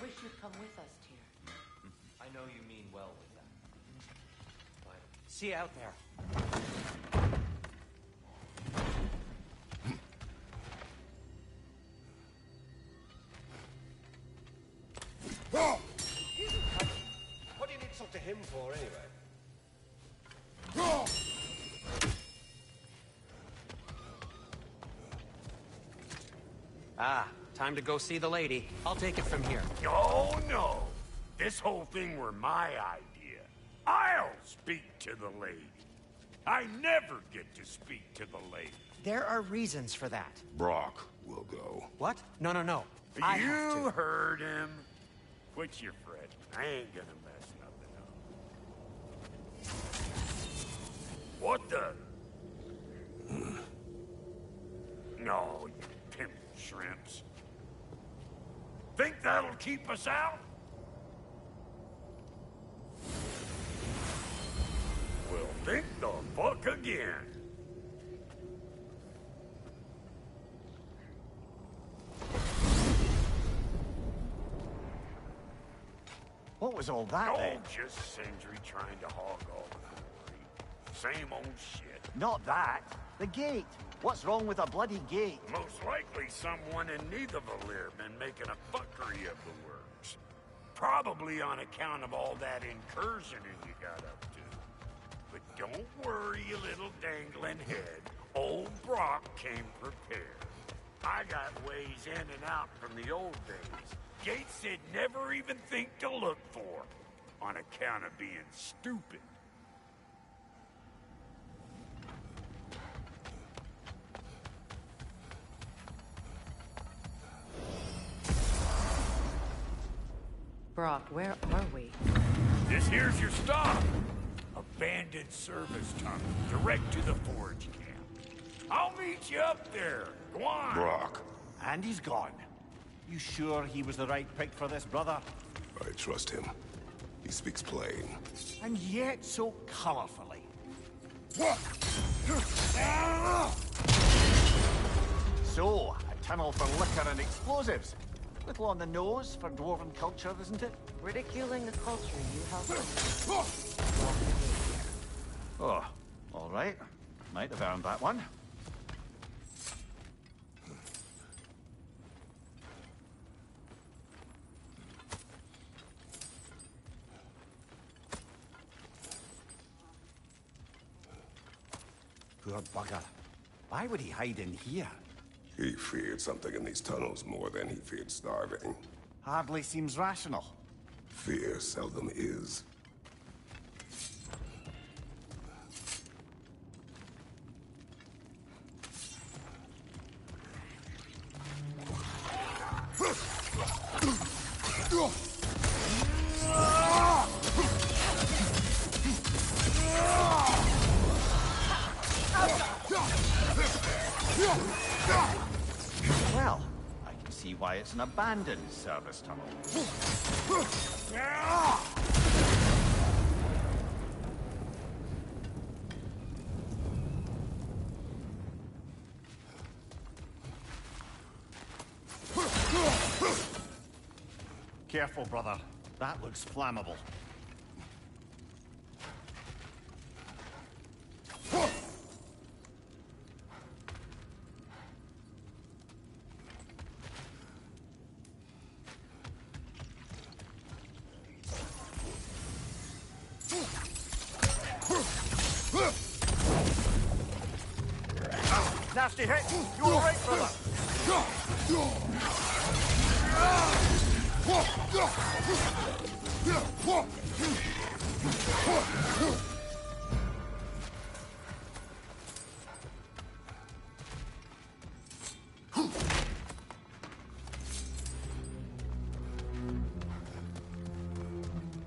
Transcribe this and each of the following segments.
wish you'd come with us, Tyr. I know you mean well with that. But see you out there. What do you need to talk to him for, anyway? Ah, time to go see the lady. I'll take it from here. Oh, no. This whole thing were my idea. I'll speak to the lady. I never get to speak to the lady. There are reasons for that. Brock will go. What? No, no, no. I have You to. heard him. Quit your fretting. I ain't gonna mess nothing up. What the? No, you pimp shrimps. Think that'll keep us out? Well, think the fuck again. What was all that, Oh, then? just Sindri trying to hog all the glory. Same old shit. Not that. The gate. What's wrong with a bloody gate? Most likely someone in Nidavellir been making a fuckery of the works. Probably on account of all that incursioning you got up to. But don't worry, you little dangling head. Old Brock came prepared. I got ways in and out from the old days. Gates they'd never even think to look for. On account of being stupid. Brock, where are we? This here's your stop. Abandoned service tunnel, direct to the forge camp. I'll meet you up there. Go on. Brock, And he's gone. You sure he was the right pick for this, brother? I trust him. He speaks plain. And yet so colorfully. So, a tunnel for liquor and explosives. Little on the nose for dwarven culture, isn't it? Ridiculing the culture you helped us. Oh, all right. Might have earned that one. Poor bugger. Why would he hide in here? He feared something in these tunnels more than he feared starving. Hardly seems rational. Fear seldom is. Well, I can see why it's an abandoned service tunnel. Careful, brother. That looks flammable. Nasty hit! You all right, brother?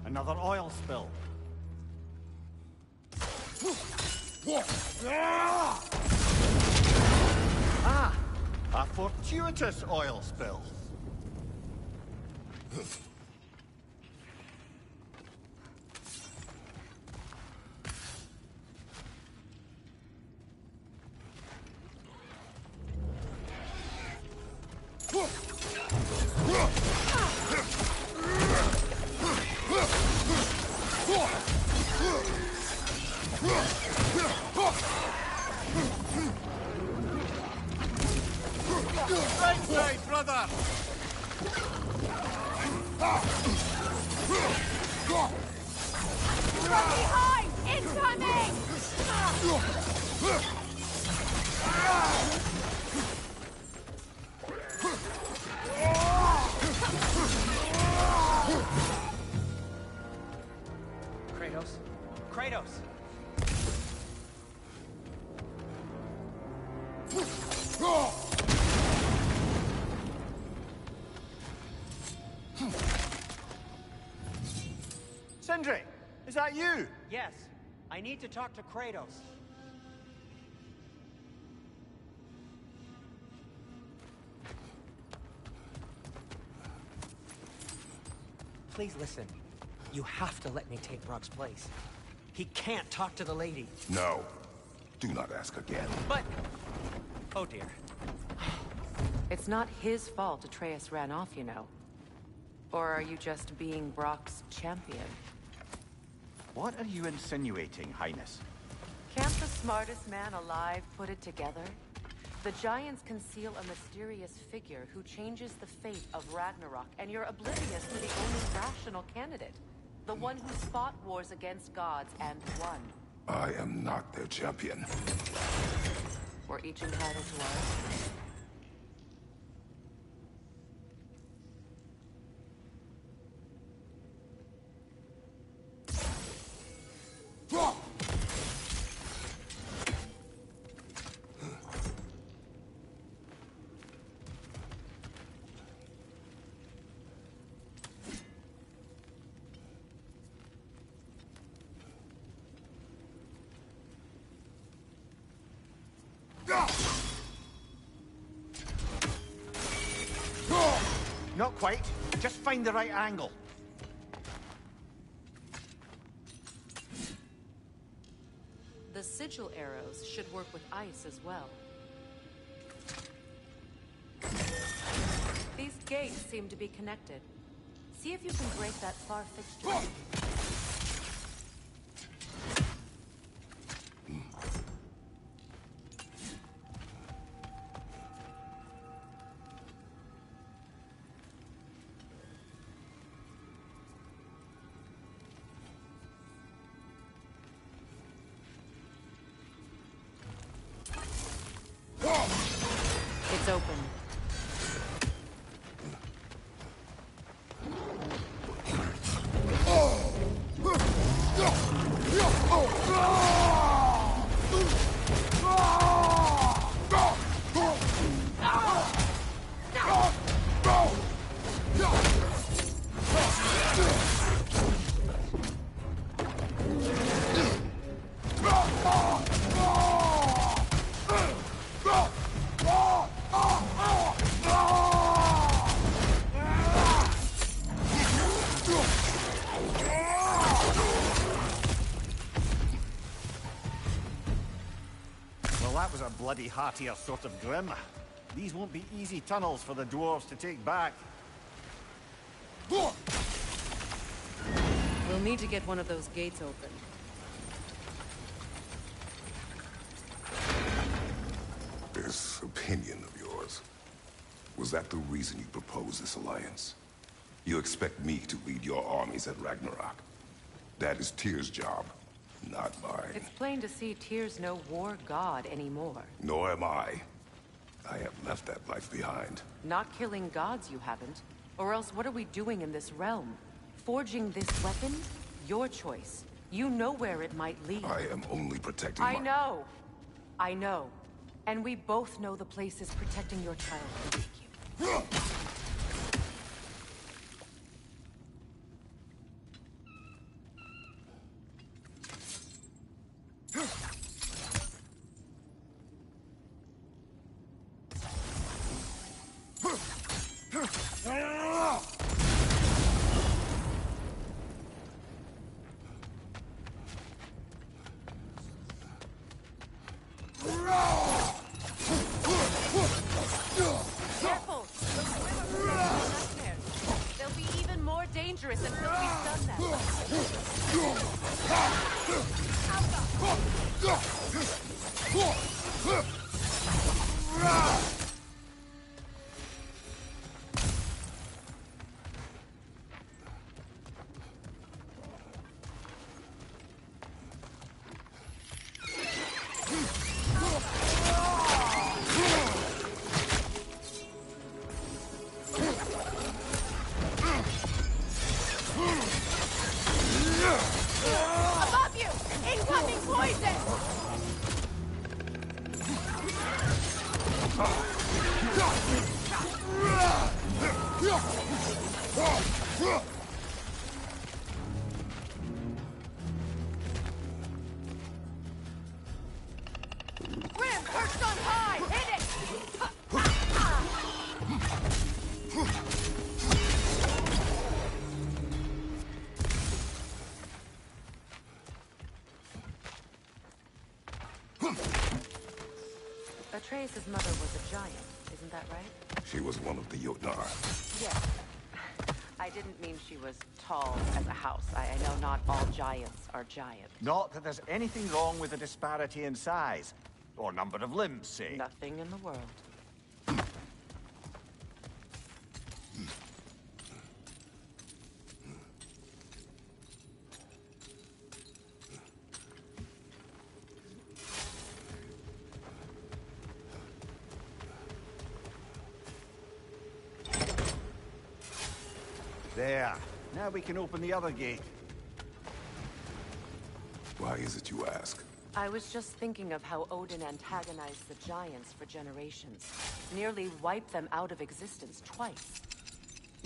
Another oil spill. Ah! A fortuitous oil spill. Right side, brother! From behind! Incoming! Kratos? Kratos! Sindri, is that you? Yes, I need to talk to Kratos. Please listen. You have to let me take Brock's place. He can't talk to the lady. No. Do not ask again. But... Oh dear. It's not his fault Atreus ran off, you know. Or are you just being Brock's champion? What are you insinuating, Highness? Can't the smartest man alive put it together? The Giants conceal a mysterious figure who changes the fate of Ragnarok, and you're oblivious to the only rational candidate. The one who fought wars against gods and won. I am not their champion. We're each entitled to ours. Not quite. Just find the right angle. The sigil arrows should work with ice as well. These gates seem to be connected. See if you can break that far fixture. It's open. That was a bloody heartier sort of grim. These won't be easy tunnels for the dwarves to take back. We'll need to get one of those gates open. This opinion of yours, was that the reason you proposed this alliance? You expect me to lead your armies at Ragnarok? That is Tyr's job, not mine. It's plain to see Tyr's no war god anymore. Nor am I. I have left that life behind. Not killing gods, you haven't. Or else what are we doing in this realm? Forging this weapon? Your choice. You know where it might lead. I am only protecting I know. I know. And we both know the place is protecting your child can take you. Careful! Those river are nightmares. They'll be even more dangerous until we've done them. Grim, perched on high! Hit it! Atreus' mother was a giant, isn't that right? She was one of the Jotnar. Yes. I didn't mean she was tall as a house. I know not all giants are giants. Not that there's anything wrong with the disparity in size. Or number of limbs, say. Nothing in the world. There. Now we can open the other gate. Why is it you ask? I was just thinking of how Odin antagonized the giants for generations. Nearly wiped them out of existence twice.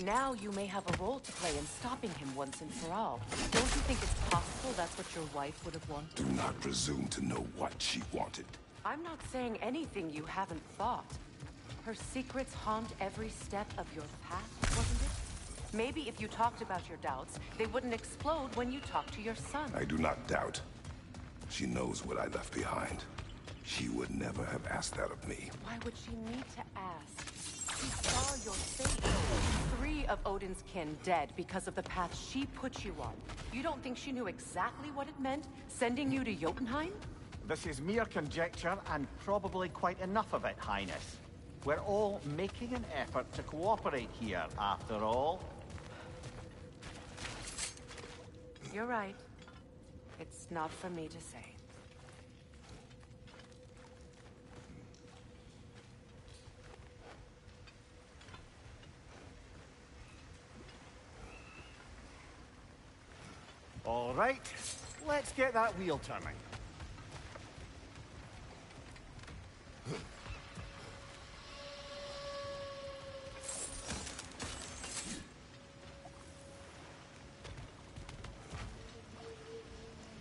Now you may have a role to play in stopping him once and for all. Don't you think it's possible that's what your wife would have wanted? Do not presume to know what she wanted. I'm not saying anything you haven't thought. Her secrets haunt every step of your path, wasn't it? Maybe if you talked about your doubts, they wouldn't explode when you talked to your son. I do not doubt. She knows what I left behind. She would never have asked that of me. Why would she need to ask? She saw your fate. 3 of Odin's kin dead because of the path she put you on. You don't think she knew exactly what it meant, sending you to Jotunheim? This is mere conjecture, and probably quite enough of it, Highness. We're all making an effort to cooperate here, after all. You're right. It's not for me to say. All right, let's get that wheel turning.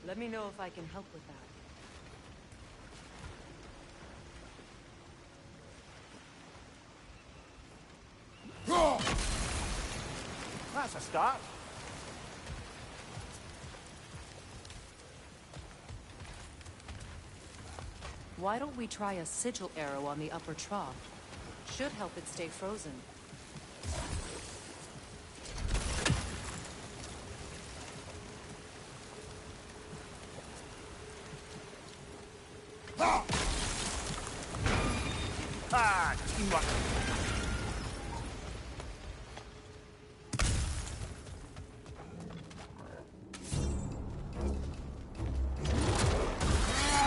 Let me know if I can help with that. That's a start. Why don't we try a sigil arrow on the upper trough? Should help it stay frozen. Ah, teamwork.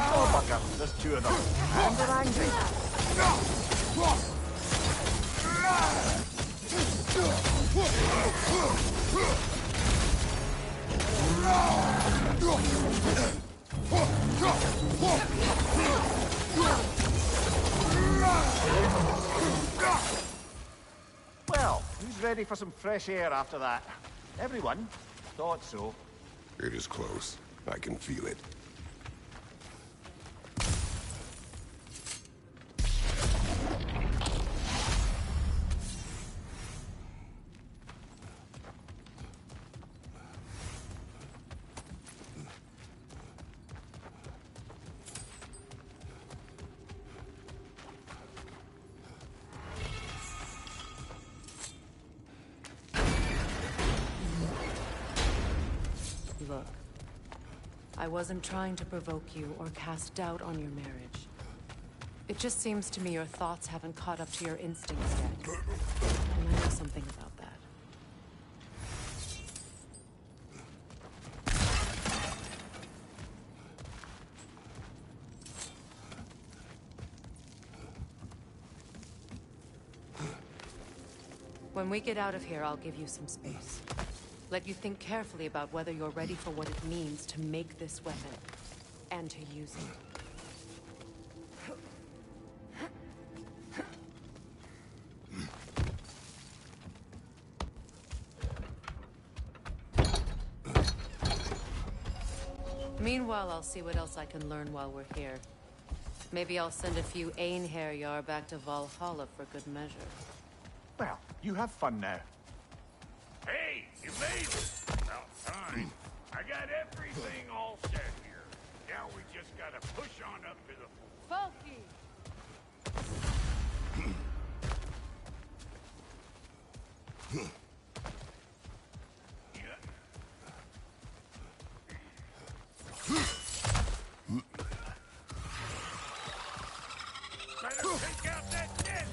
Oh, bugger, there's 2 of them. And they're angry. Well, who's ready for some fresh air after that? Everyone? Thought so. It is close. I can feel it. Look, I wasn't trying to provoke you or cast doubt on your marriage. It just seems to me your thoughts haven't caught up to your instincts yet. And I know something about that. When we get out of here, I'll give you some space. Let you think carefully about whether you're ready for what it means to make this weapon, and to use it. Meanwhile, I'll see what else I can learn while we're here. Maybe I'll send a few Einherjar back to Valhalla for good measure. Well, you have fun now. Hey, you made it! About time. I got everything all set here. Now we just gotta push on up to the fort. Funky! Better take out that net!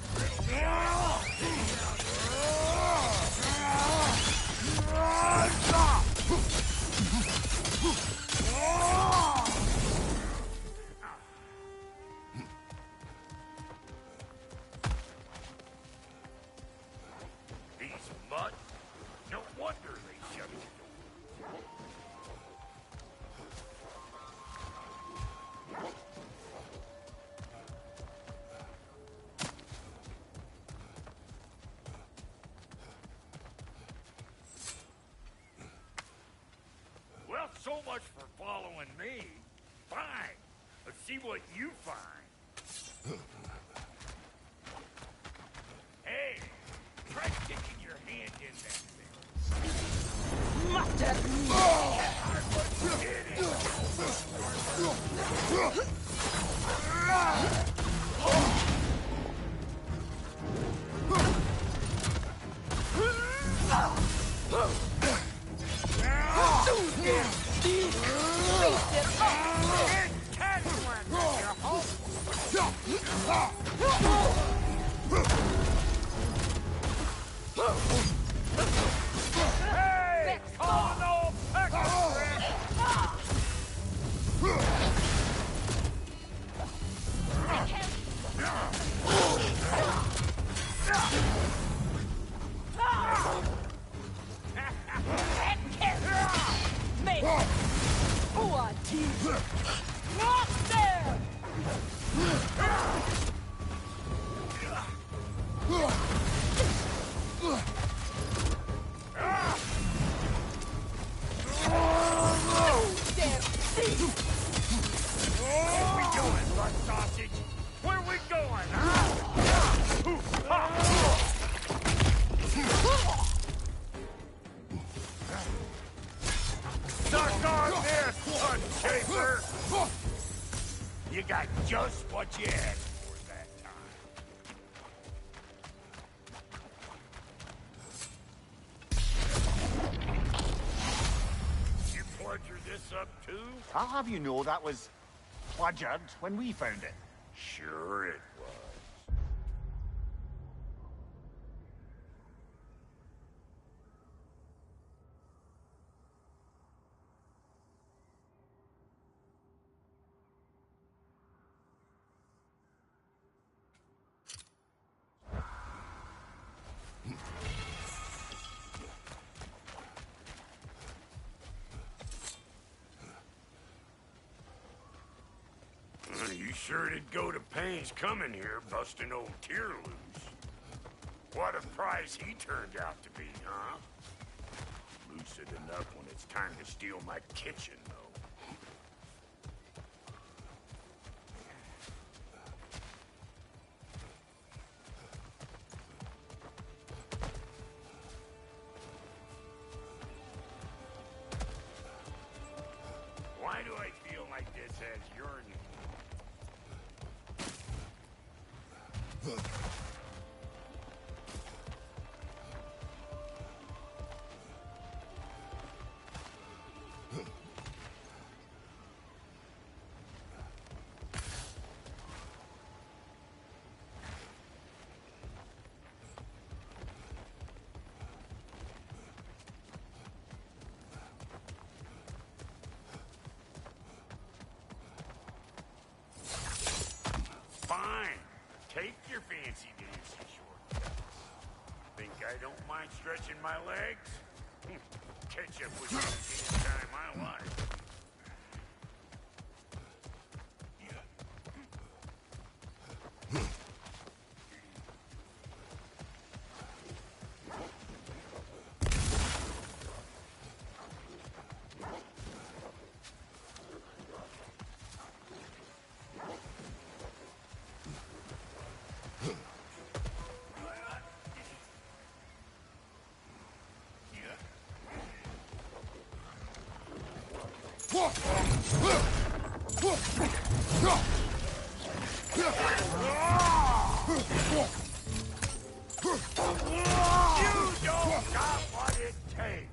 These mud? No wonder they shut the door. Well, so much for following me. Fine. Let's see what you find. Hey, try sticking your hand in that thing. Mustard! Get it! Hey! Call an old pecker Not there! Where we going, blood sausage? Where we going, huh? Suck on this, blood chaser! You got just what you asked for that time. You bludgered this up too? I'll have you know that was bludgered when we found it. Sure it was. You sure did go to pains coming here, busting old Tyr loose. What a prize he turned out to be, huh? Lucid enough when it's time to steal my kitchen, though. Why do I feel like this has yearning? Fine. Take your fancy dancy shortcuts. Think I don't mind stretching my legs? Catch up with you any time I like. don't got what it takes.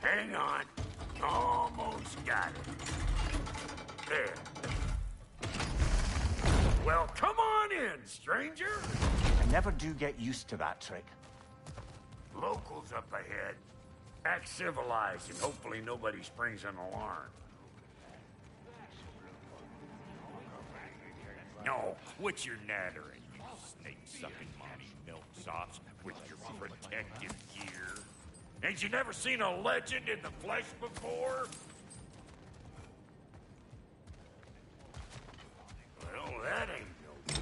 Hang on. Almost got it. There. Well, come on in, stranger. I never do get used to that trick. Locals up ahead. Act civilized and hopefully nobody springs an alarm. No, quit your nattering, you snake-sucking mommy milksops with your protective gear. Ain't you never seen a legend in the flesh before? Well, that ain't no good.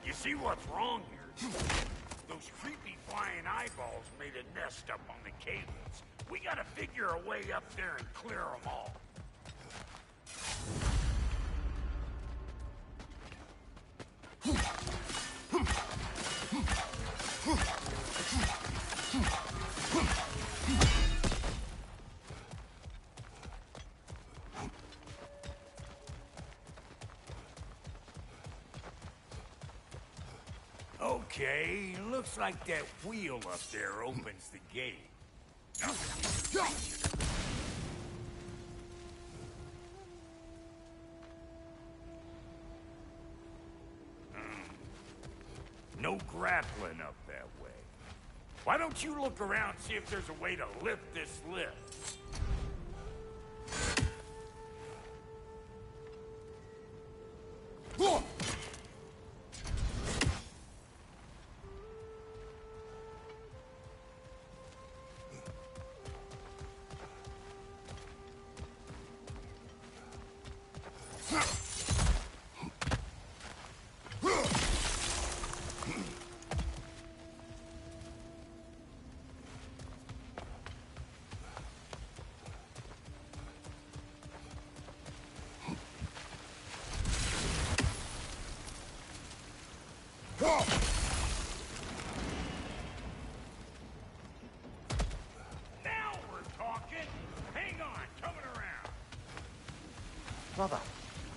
You see what's wrong here? Those creepy flying eyeballs made a nest up on the cables. We gotta figure a way up there and clear them all. Okay, looks like that wheel up there opens the gate. No grappling up that way. Why don't you look around and see if there's a way to lift this lift? Now we're talking. Hang on, coming around. Brother,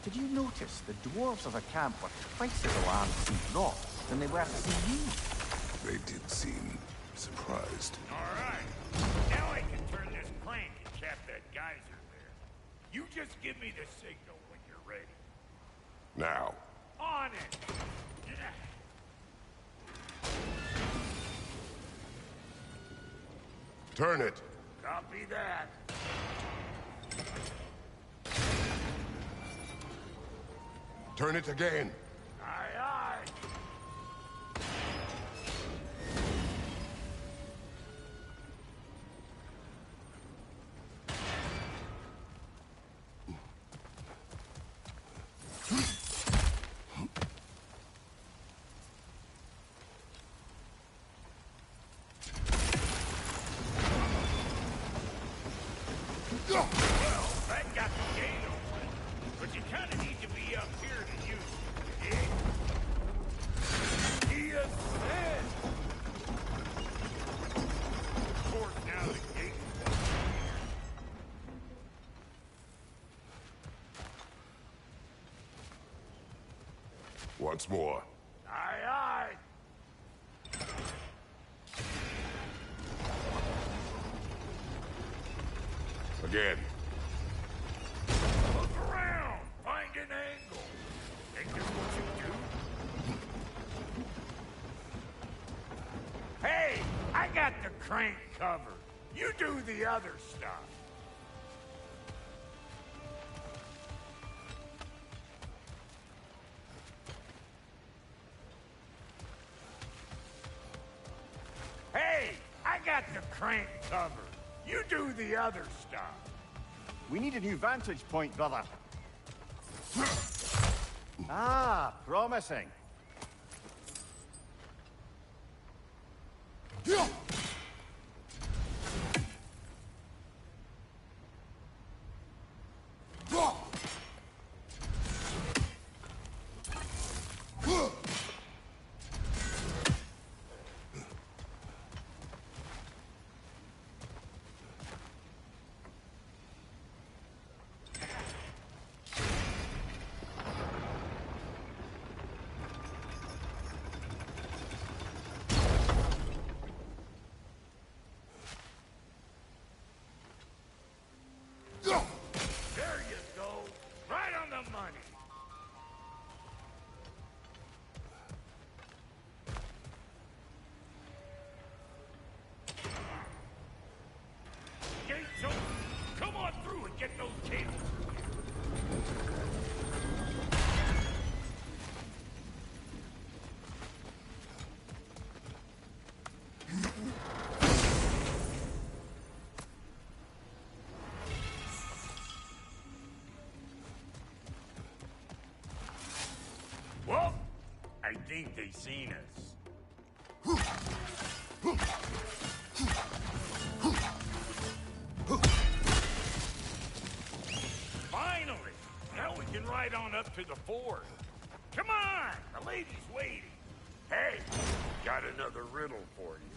did you notice the dwarves of the camp were twice as alarmed to see Rock than they were to see you? They did seem surprised. All right. Now I can turn this crank and cap that geyser there. You just give me the signal when you're ready. Now. On it! Turn it. Copy that. Turn it again. Aye, aye. Well, that got the gate open, but you kind of need to be up here to use it. Once more. Aye, aye. Again. Look around. Find an angle. Think that's what you do? Hey, I got the crank covered. You do the other stuff. Hey, I got the crank covered. You do the other stuff. We need a new vantage point, brother. Ah, promising. There you go. Right on the money. Gates open. Come on through and get those cables. Well, I think they seen us. Finally! Now we can ride on up to the fort. Come on! The lady's waiting. Hey, got another riddle for you.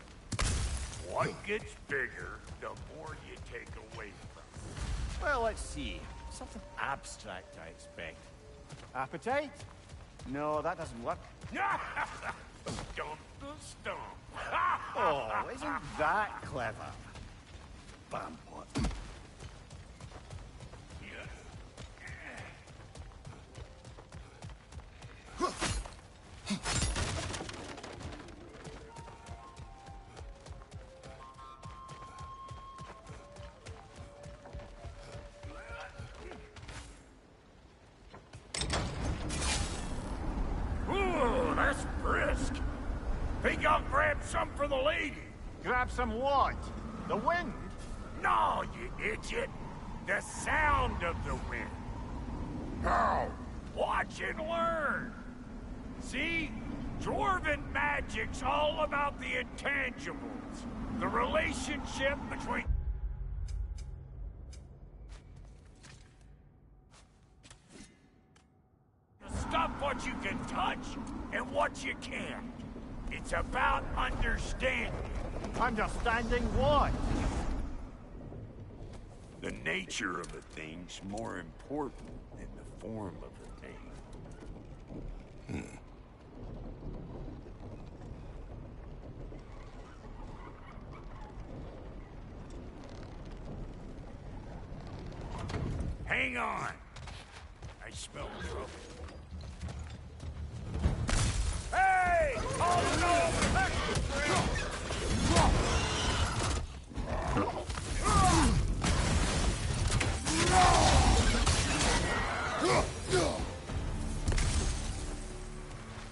What gets bigger, the more you take away from Well, let's see. Something abstract, I expect. Appetite? No, that doesn't work. it. Stump the stump. Oh, isn't that clever? Bampot. Ooh, that's brisk. Think I'll grab some for the lady. Grab some what? The wind? No, you idiot. The sound of the wind. How? Watch and learn. See? Dwarven magic's all about the intangibles. The relationship between... Stuff what you can touch and what you can't. It's about understanding. Understanding what? The nature of a thing's more important than the form of a thing. Hang on. I smell trouble. Hey! Oh no!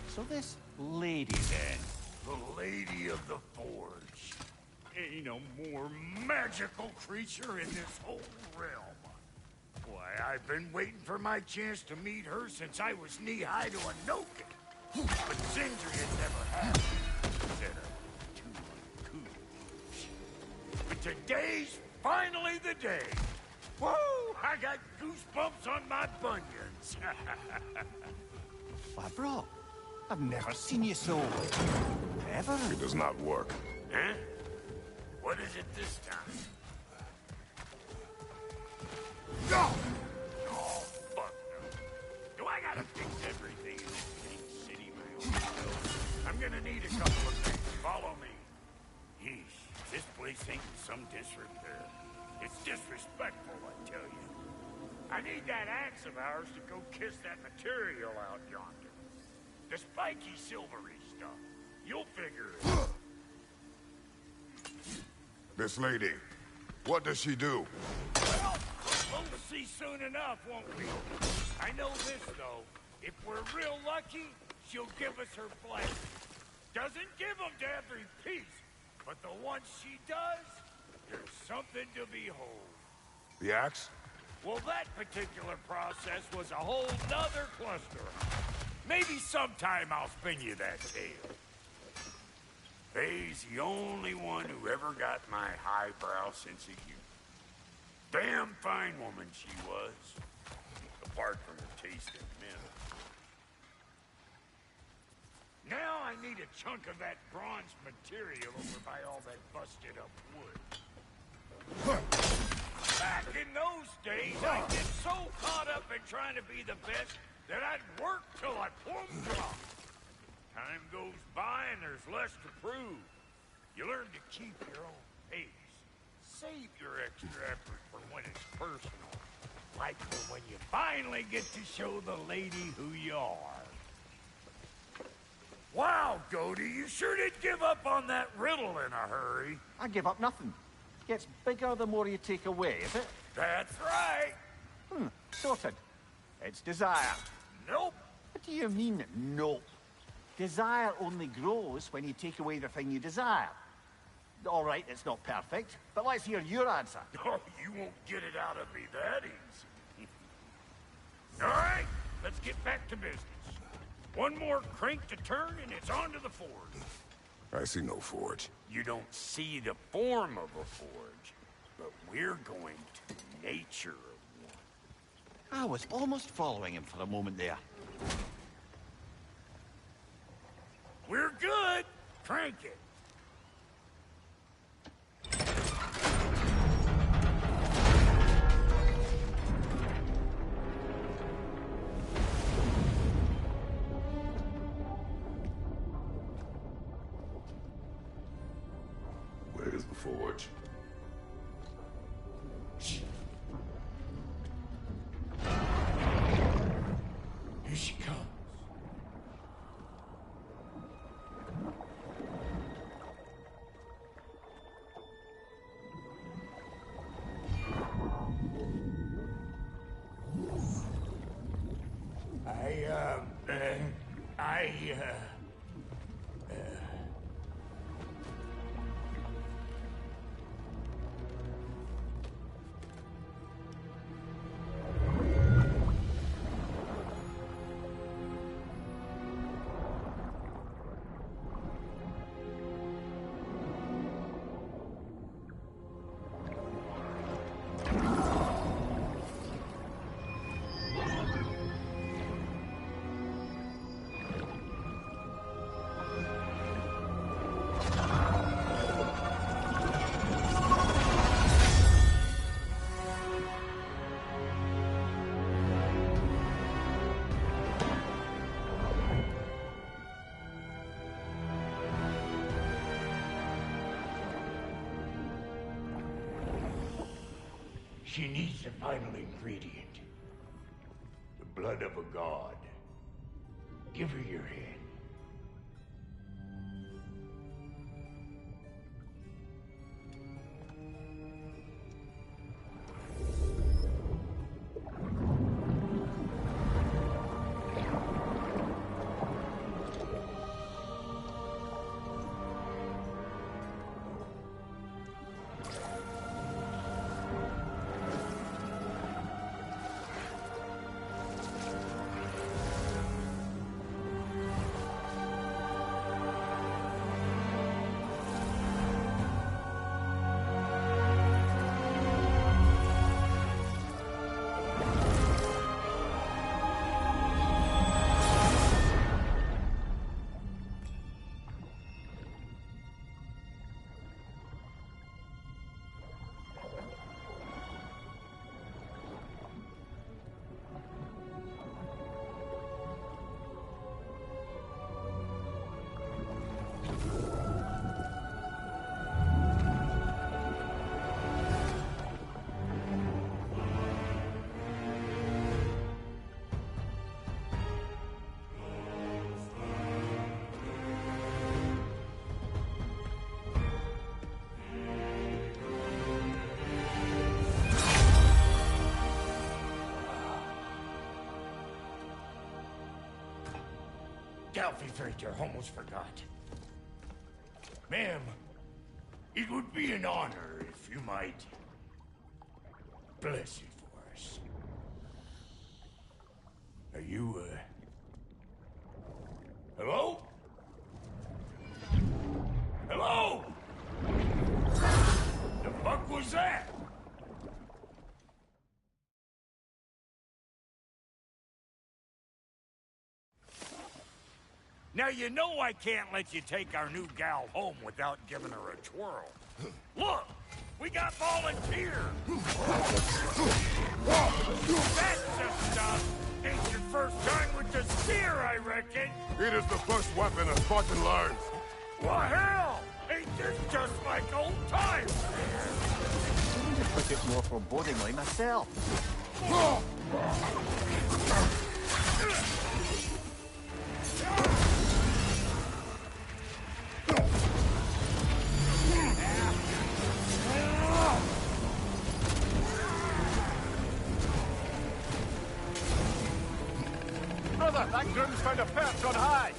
So this lady then? The Lady of the Forge. Ain't a more magical creature in this whole realm. Why, I've been waiting for my chance to meet her since I was knee-high to a Noken. But Sindri had never happened. Said I'm too uncool. But today's finally the day. Woo! I got goosebumps on my bunions. Why, bro, I've never seen you so... ever. It does not work. Huh? What is it this time? No! Oh, fuck no. Do I gotta fix everything in this thing, disrepair. It's disrespectful, I tell you. I need that axe of ours to go kiss that material out yonder. The spiky, silvery stuff. You'll figure it out. This lady, what does she do? Well, we'll see soon enough, won't we? I know this, though. If we're real lucky, she'll give us her flesh. Doesn't give them to every piece, but the ones she does, there's something to behold. The axe? Well, that particular process was a whole nother cluster. Maybe sometime I'll spin you that tale. Faye's the only one who ever got my highbrow sense of humor. Damn fine woman she was, apart from her taste in men. Now I need a chunk of that bronze material over by all that busted up wood. Back in those days, I'd get so caught up in trying to be the best that I'd work till I plumb dropped. Time goes by and there's less to prove. You learn to keep your own pace. Save your extra effort for when it's personal. Like for when you finally get to show the lady who you are. Wow, Goldie, you sure did give up on that riddle in a hurry. I give up nothing. Gets bigger the more you take away, is it? That's right. Sorted. It's desire. Nope. What do you mean, nope? Desire only grows when you take away the thing you desire. All right, it's not perfect, but let's hear your answer. Oh, you won't get it out of me that easy. All right, let's get back to business. One more crank to turn and it's on to the forge. I see no forge. You don't see the form of a forge, but we're going to nature of one. I was almost following him for a moment there. We're good. Crank it. Where's the forge? Here she comes. She needs the final ingredient. The blood of a god. Give her your hand. Delphi Freighter, almost forgot. Ma'am, it would be an honor if you might bless it for us. Are you, hello? Hello? The fuck was that? Now you know I can't let you take our new gal home without giving her a twirl. Look! We got volunteers! That's the stuff! Ain't your first time with the spear, I reckon! It is the first weapon a Spartan learns. Well, hell! Ain't this just like old times? I took it more forebodingly myself. Brother, that groom's found a perch on high.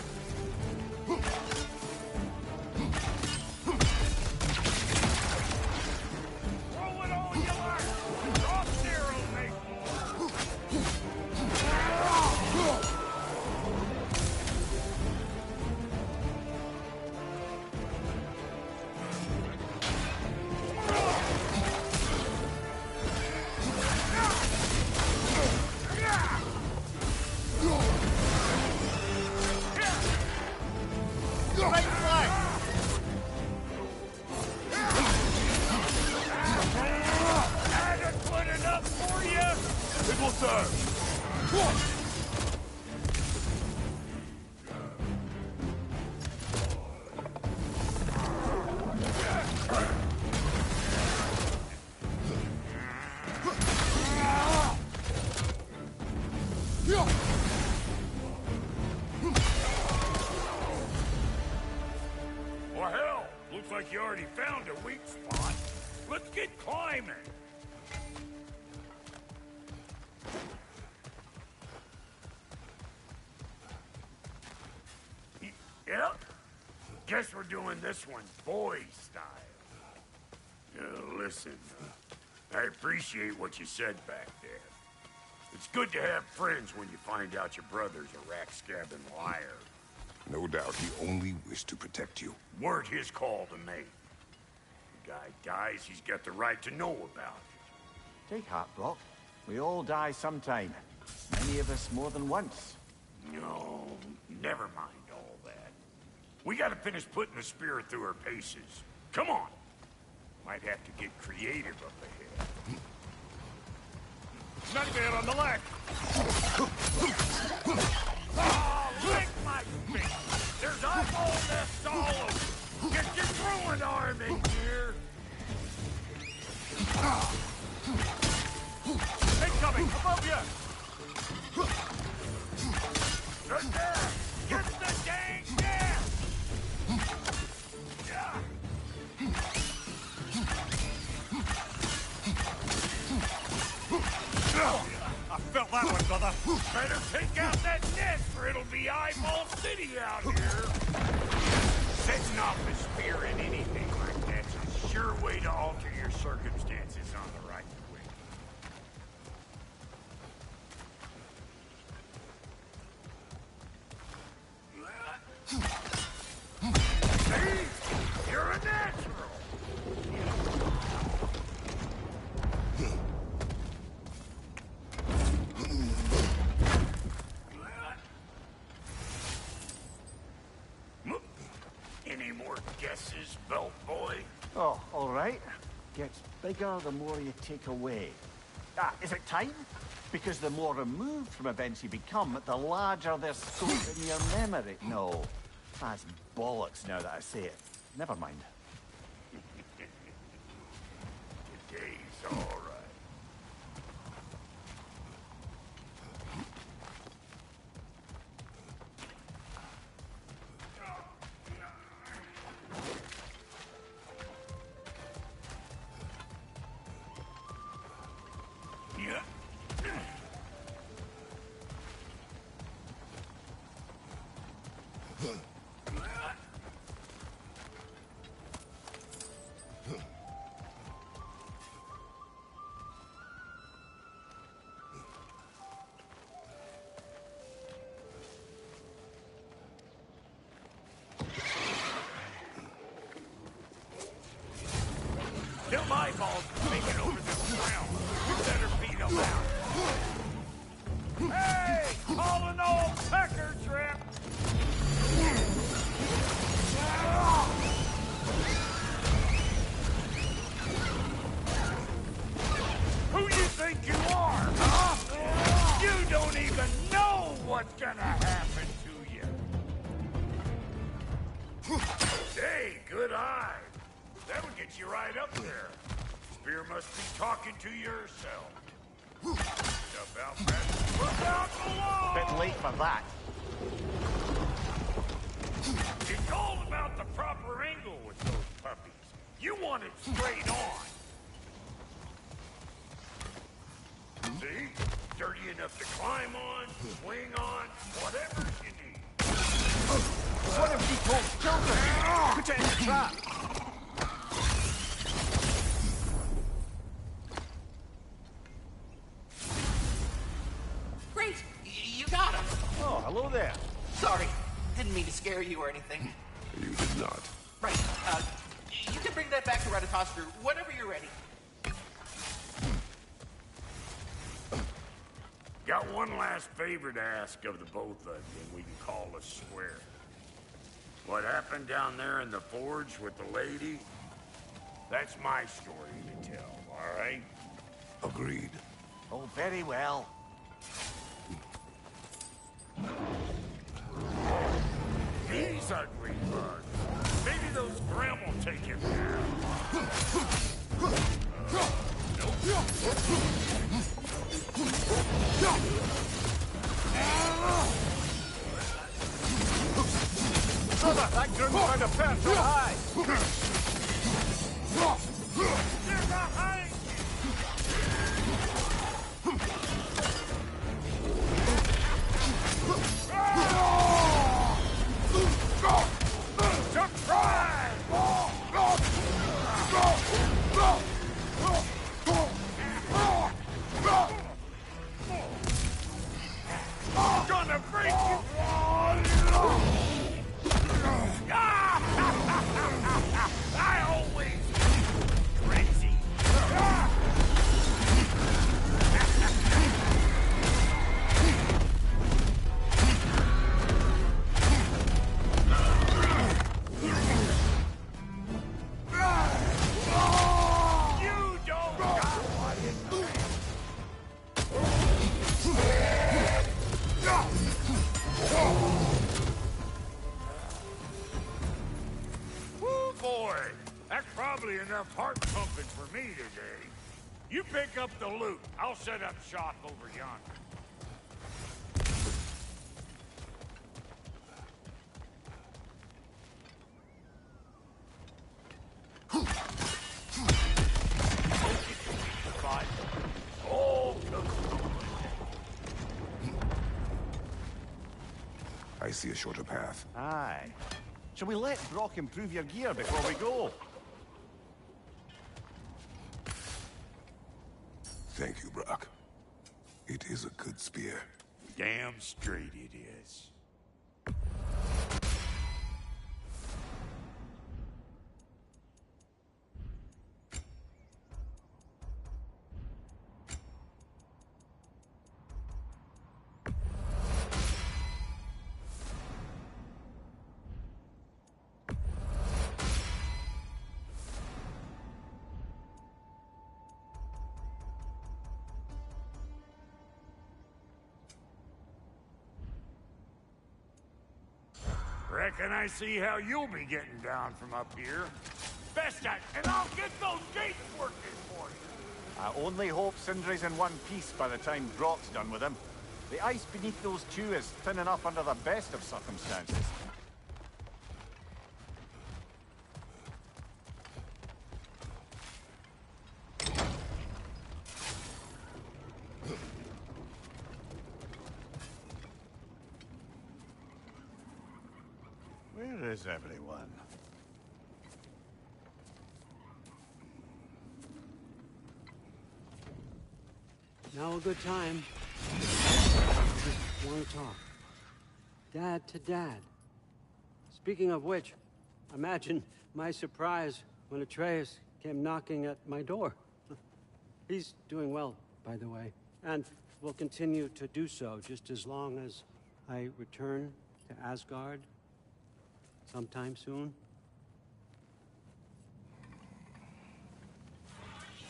Throw it all you like! Drop zero, make more! Right flag! Adequate enough for you? It will serve. Well, hell, looks like you already found a weak spot. Let's get climbing. Yep. Guess we're doing this one boy style. Listen, I appreciate what you said back there. It's good to have friends when you find out your brother's a rack-scabbing liar. No doubt he only wished to protect you. Weren't his call to make. The guy dies, he's got the right to know about it. Take heart, Brock. We all die sometime. Many of us more than once. No, never mind all that. We gotta finish putting the spirit through her paces. Come on! Might have to get creative up ahead. Nightmare on the left! Oh, lick my feet! There's eyeball nests all over! Get your throwing arm in here! Incoming! Above you! Right there! Get the dang gas! I felt that one, brother. Better take out that nest or it'll be eyeball city out here! Setting off a spear in anything like that's a sure way to alter your circumstances on the right quick. See? You're a natural! Any more guesses, belt boy? Oh, all right. Gets bigger the more you take away. Ah, is it time? Because the more removed from events you become, the larger their scope in your memory. No, that's bollocks now that I say it. Never mind. Today's all right. Yeah. Till my balls are taking over this realm. You better beat them out. Hey! Call an old pecker trip! Who you think you are, huh? You don't even know what's gonna happen to you. Hey, good eye. That would get you right up there. Spear must be talking to yourself. Step out, man. Look out below! Bit late for that. It's all about the proper angle with those puppies. You want it straight on. See? Sturdy enough to climb on, swing on, whatever you need. What have we told children? Put it in the trap. Great! You got him! Oh, hello there. Sorry, didn't mean to scare you or anything. You did not. Right, you can bring that back to Ratatoster whenever you're ready. Got one last favor to ask of the both of you, and we can call us square. What happened down there in the forge with the lady? That's my story to tell, all right? Agreed. Oh, very well. These ugly bugs. Maybe those Grim will take him down. Brother, that Grim's trying to perch on high. They're behind gonna break you! I always crazy. You don't got what it takes. Woo, boy! That's probably enough heart pumping for me today. You pick up the loot. I'll set up shop over yonder. Oh, I see a shorter path. Aye. Shall we let Brock improve your gear before we go? Thank you, Brock. It is a good spear. damn straight it is. Reckon I see how you'll be getting down from up here. Best I, and I'll get those gates working for you. I only hope Sindri's in one piece by the time Brock's done with him. The ice beneath those two is thin enough under the best of circumstances. is everyone? Now a good time. Just want to talk. Dad to dad. Speaking of which, imagine my surprise when Atreus came knocking at my door. He's doing well, by the way, and will continue to do so just as long as I return to Asgard sometime soon.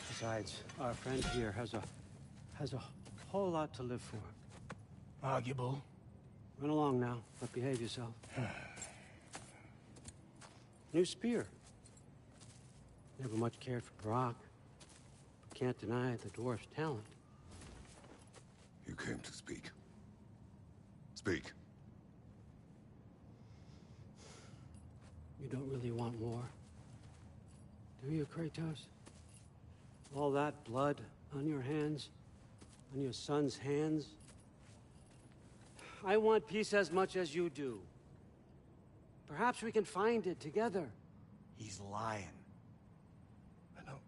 Besides, our friend here has a whole lot to live for. Arguable. Run along now, but behave yourself. New spear. Never much cared for Brock, but can't deny the dwarf's talent. You came to speak. Speak. You don't really want war, do you, Kratos? All that blood on your hands, on your son's hands? I want peace as much as you do. Perhaps we can find it together. He's lying. I know.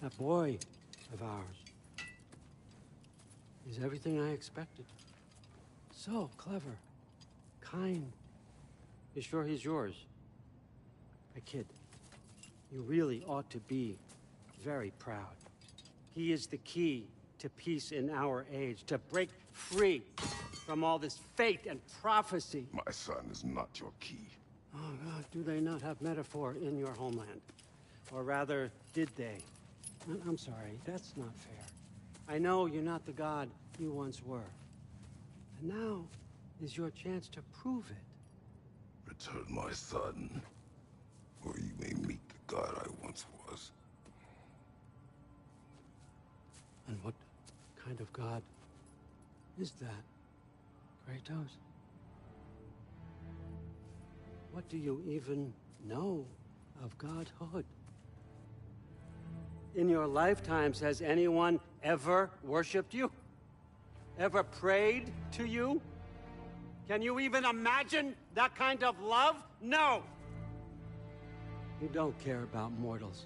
That boy of ours is everything I expected. So clever, kind. You sure he's yours? A kid. You really ought to be very proud. He is the key to peace in our age, to break free from all this fate and prophecy. My son is not your key. Oh, God, do they not have metaphor in your homeland? Or rather, did they? I'm sorry, that's not fair. I know you're not the god you once were. And now is your chance to prove it. Return my son, or you may meet the god I once was. And what kind of god is that, Kratos? What do you even know of godhood? In your lifetimes, has anyone ever worshipped you? Ever prayed to you? Can you even imagine that kind of love? No! You don't care about mortals.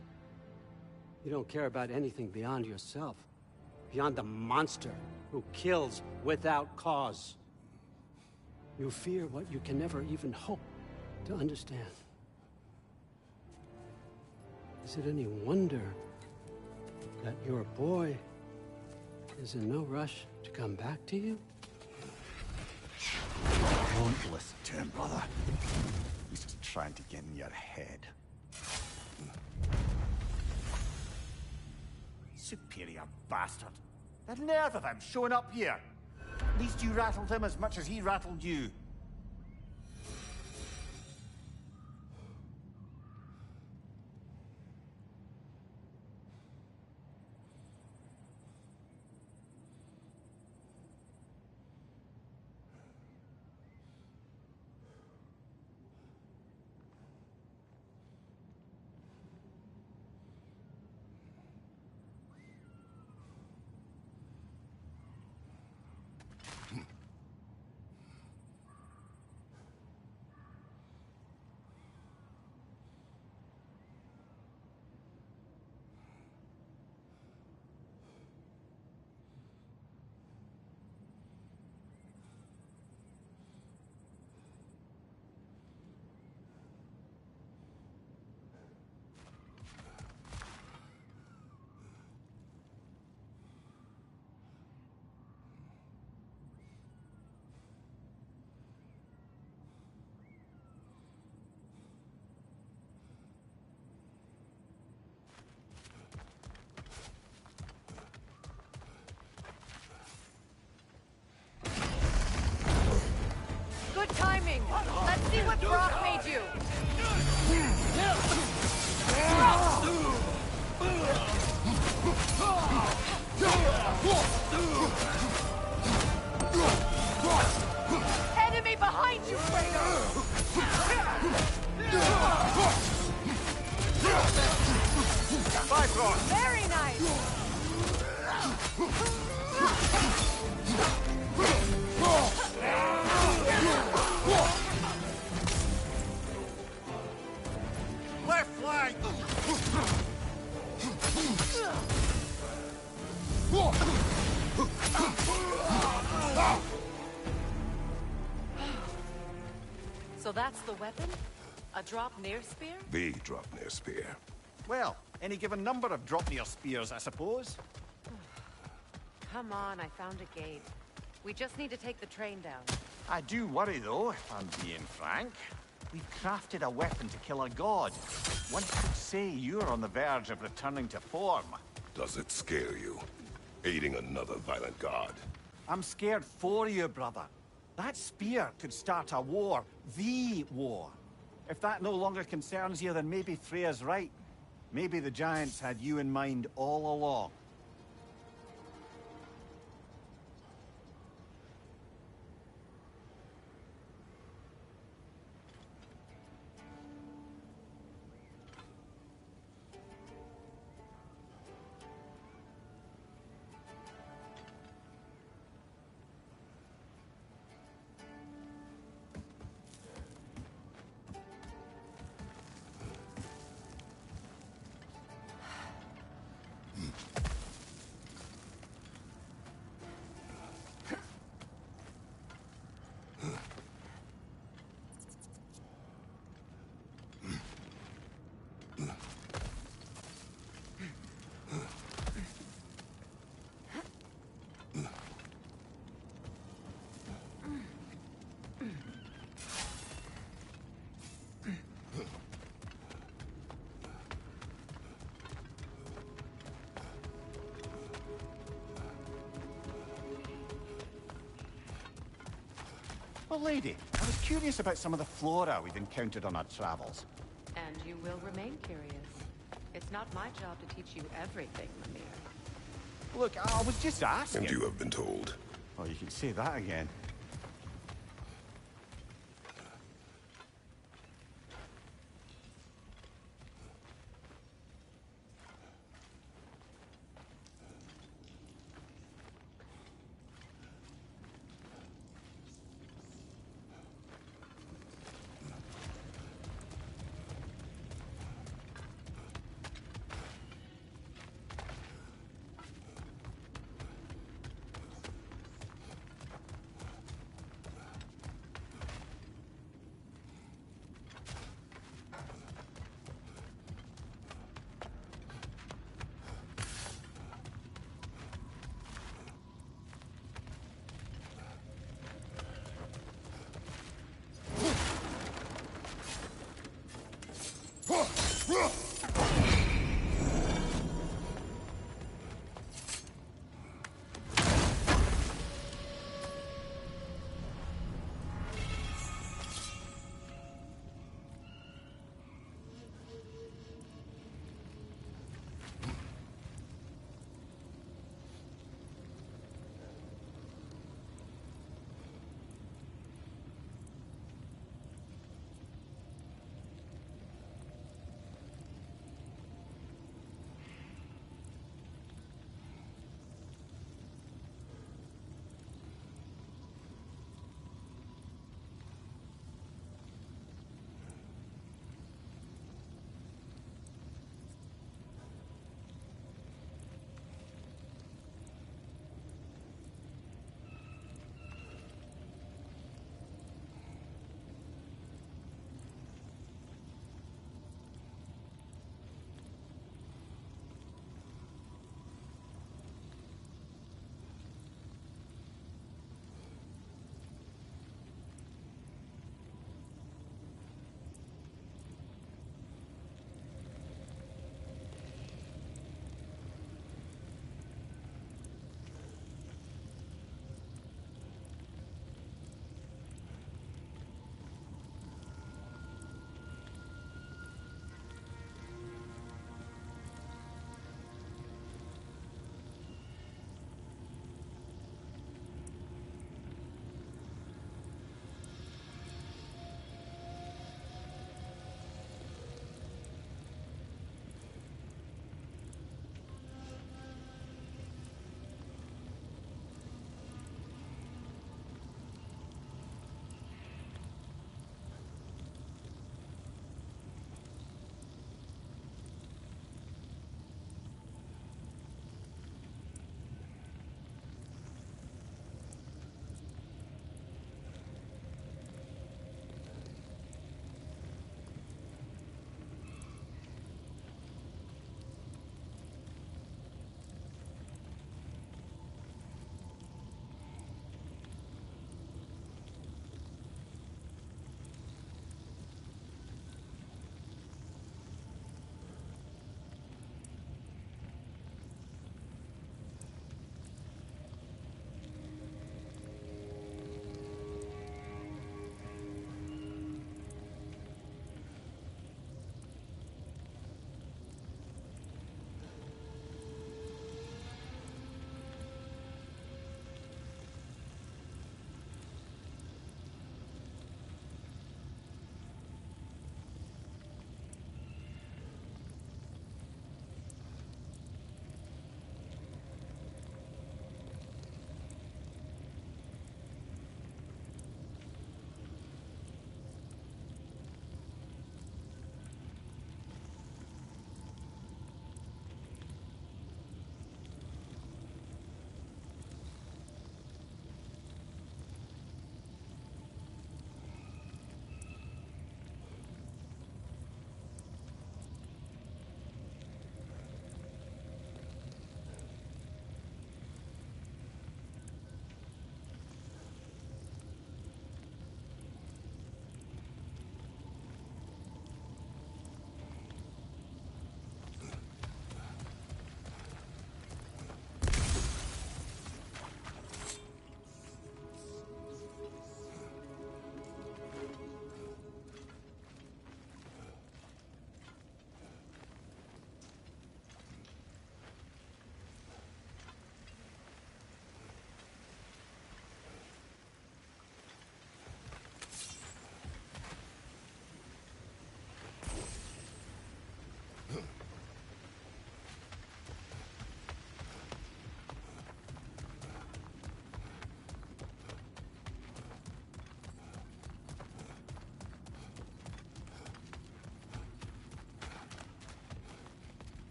You don't care about anything beyond yourself. Beyond the monster who kills without cause. You fear what you can never even hope to understand. Is it any wonder that your boy is in no rush to come back to you? Don't listen to him, brother. He's just trying to get in your head. Superior bastard. The nerve of him showing up here. At least you rattled him as much as he rattled you. Good timing. Let's see what Brock made you. Enemy behind you, Kratos! Bifrost! Very nice! So that's the weapon? A drop-near spear? The drop-near spear. Well, any given number of drop-near spears, I suppose. Come on, I found a gate. We just need to take the train down. I do worry, though, if I'm being frank. We've crafted a weapon to kill a god. One could say you're on the verge of returning to form. Does it scare you? Aiding another violent god? I'm scared for you, brother. That spear could start a war. The war. If that no longer concerns you, then maybe Freya's right. Maybe the Giants had you in mind all along. Well, lady, I was curious about some of the flora we've encountered on our travels. And you will remain curious. It's not my job to teach you everything, Mimir. Look, I was just asking. And you have been told. Oh, you can say that again.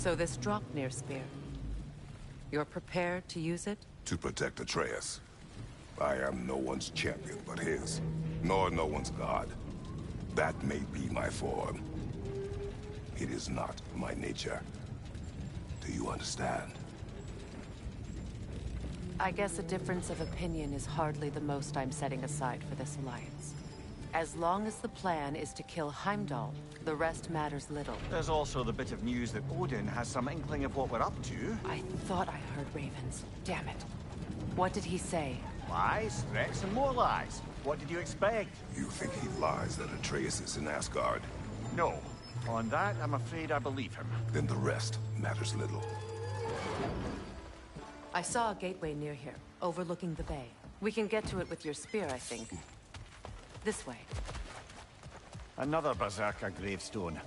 So this Draupnir spear, you're prepared to use it? To protect Atreus. I am no one's champion but his, nor no one's god. That may be my form. It is not my nature. Do you understand? I guess a difference of opinion is hardly the most I'm setting aside for this alliance. As long as the plan is to kill Heimdall, the rest matters little. There's also the bit of news that Odin has some inkling of what we're up to. I thought I heard ravens. Damn it. What did he say? Lies, threats, and more lies. What did you expect? You think he lies that Atreus is in Asgard? No. On that, I'm afraid I believe him. Then the rest matters little. I saw a gateway near here, overlooking the bay. We can get to it with your spear, I think. This way. Another Berserker gravestone.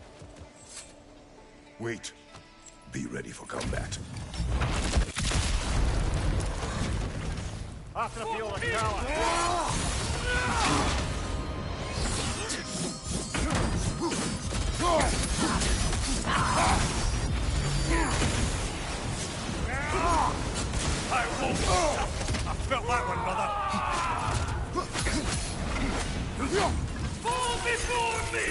Wait. Be ready for combat. After the field of Kala. I won't stop. I felt that one, brother. Fall before me!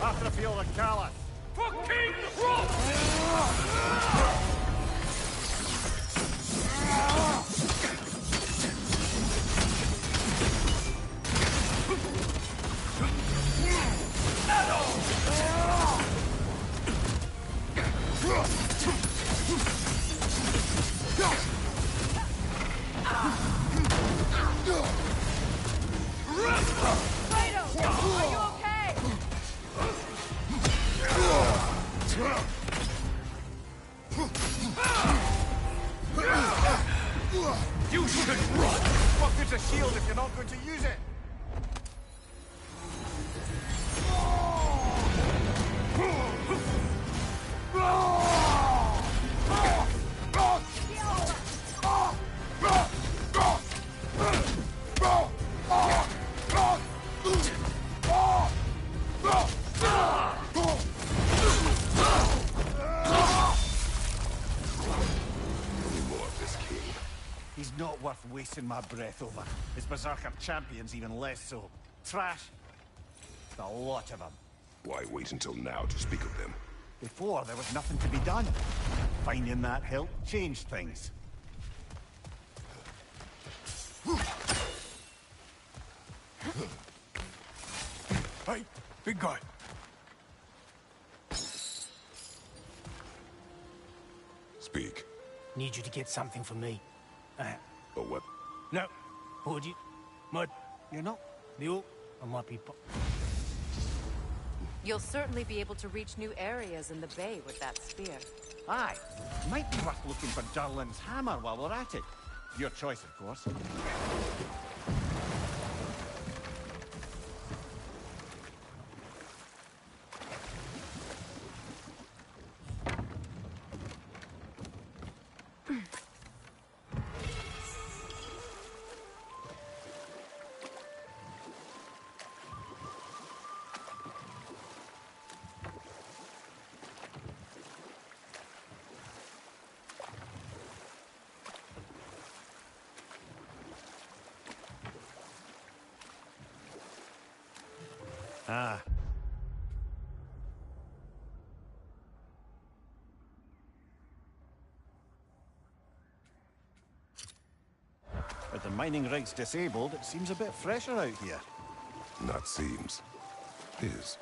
After the field of Kala. For King Roth! You should run! What good's a shield if you're not going to use it? He's not worth wasting my breath over. His Berserker champions even less so. Trash. A lot of them. Why wait until now to speak of them? Before, there was nothing to be done. Finding that hilt changed things. Hey, big guy. Speak. Need you to get something for me. Or what? No. Would you? Mud. You're not? Mule. I might be... You'll certainly be able to reach new areas in the bay with that spear. Aye. Might be worth looking for Durlin's hammer while we're at it. Your choice, of course. Ah. With the mining rigs disabled, it seems a bit fresher out here. Not seems. Is.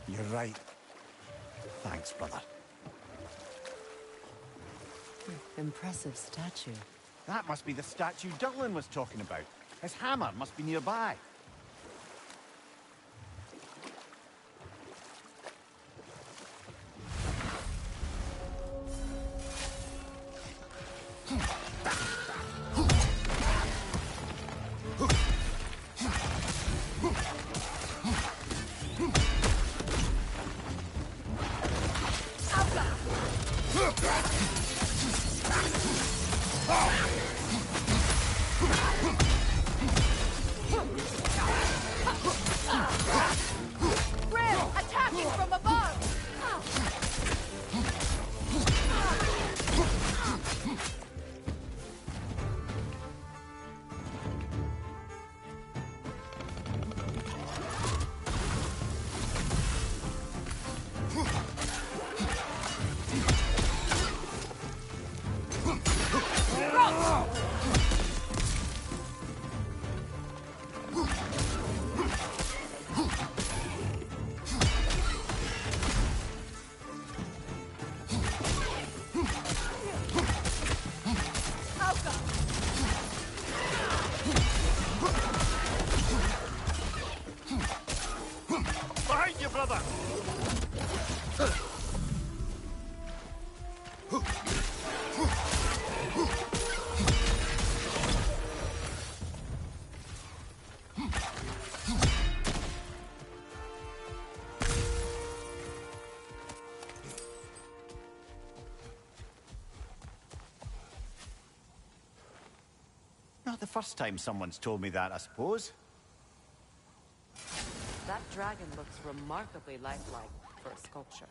You're right. Thanks, brother. Impressive statue. That must be the statue Dylan was talking about. His hammer must be nearby. Grim, attacking from above! Behind you, brother! Not the first time someone's told me that, I suppose. That dragon looks remarkably lifelike for a sculpture.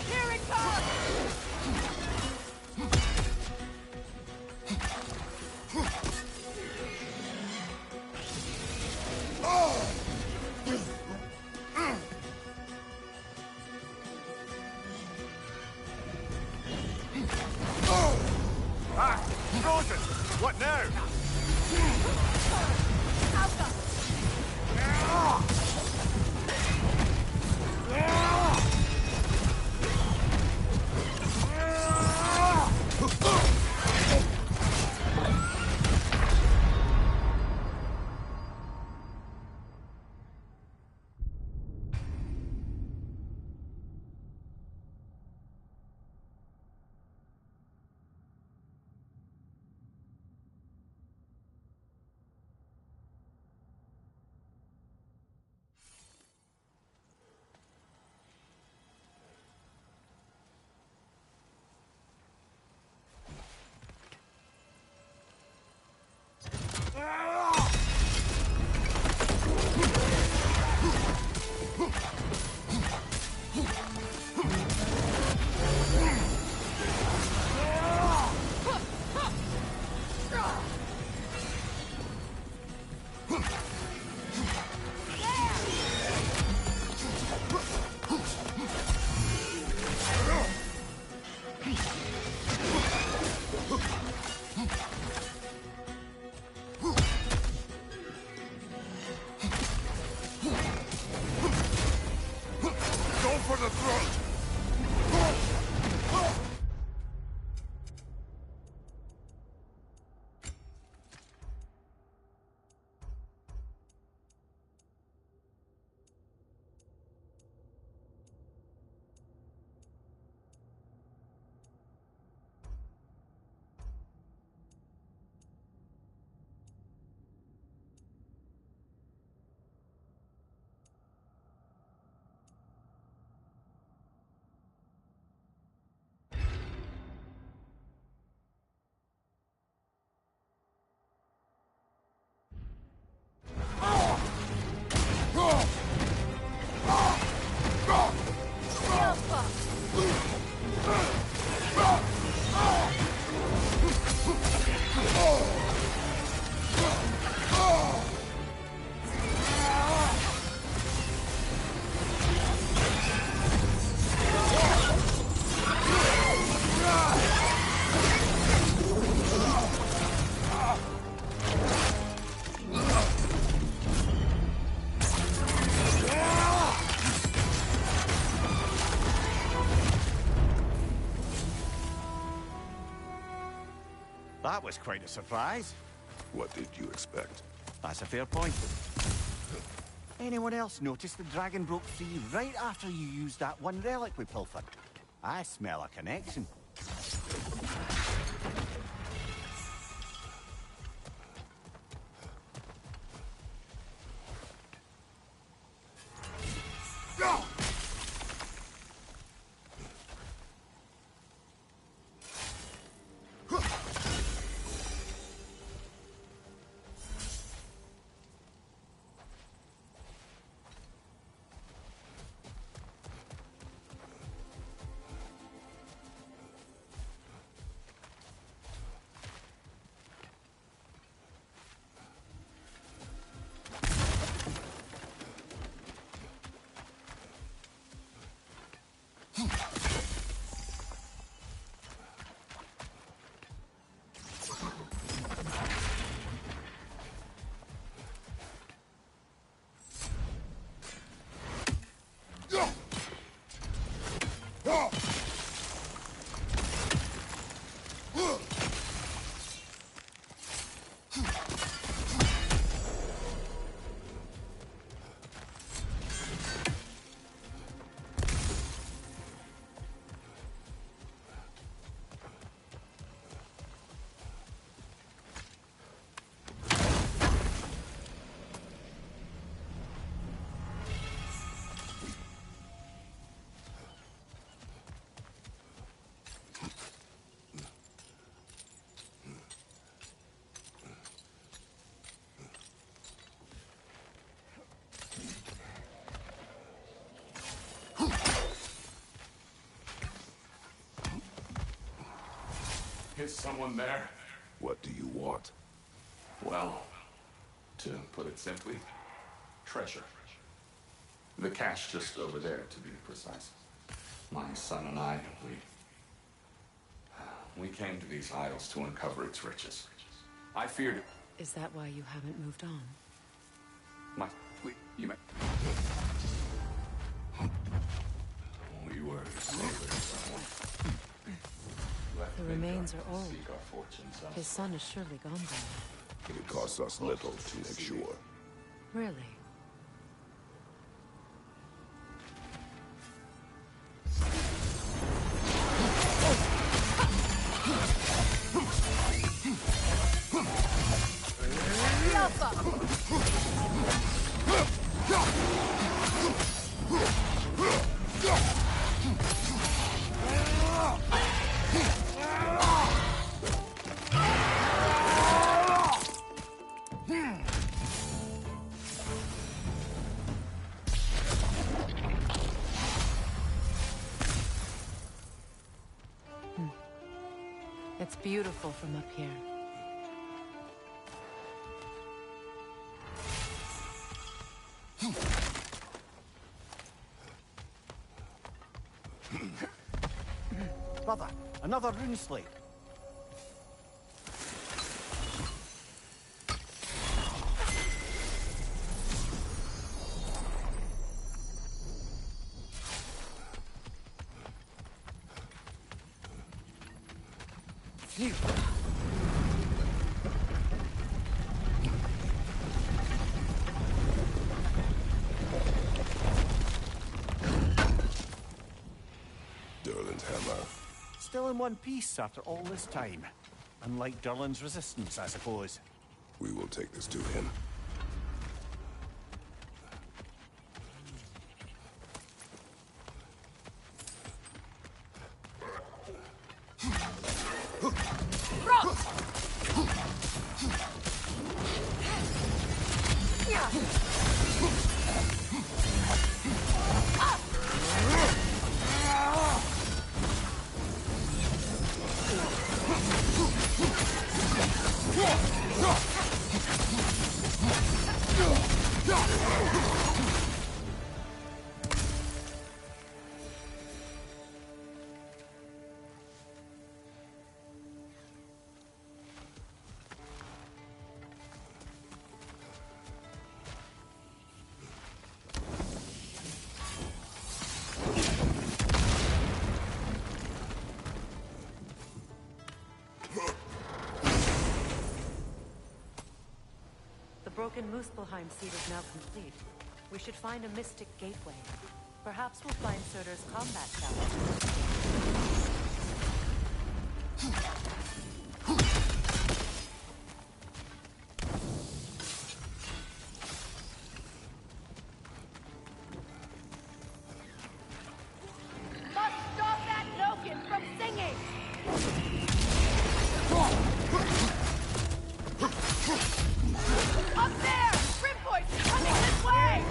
Here it comes! Ah! Frozen! What now? Go for the throat! That was quite a surprise. What did you expect? That's a fair point. Anyone else notice the dragon broke free right after you used that one relic we pilfered? I smell a connection. Is someone there? What do you want? Well, to put it simply, treasure. The cache just over there, to be precise. My son and I, we came to these isles to uncover its riches. I feared it. Is that why you haven't moved on? You may... We were sailors. The remains are old. Seek our fortunes elsewhere. His son is surely gone by now. It costs us little to make sure. Really? It's beautiful from up here. Brother, another rune slate. Phew. Durlin's hammer. Still in one piece after all this time. Unlike Durlin's resistance, I suppose. We will take this to him. The broken Muspelheim seed is now complete. We should find a mystic gateway. Perhaps we'll find Surtur's combat challenge. Must stop that Loken from singing! Up there! Grimvoice coming this way!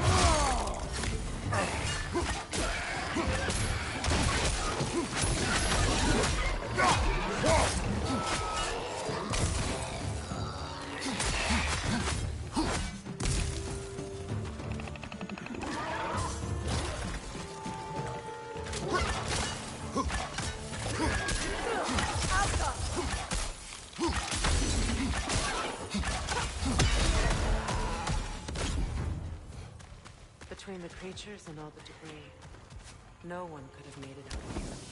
Between the creatures and all the debris, no one could have made it out of here alive.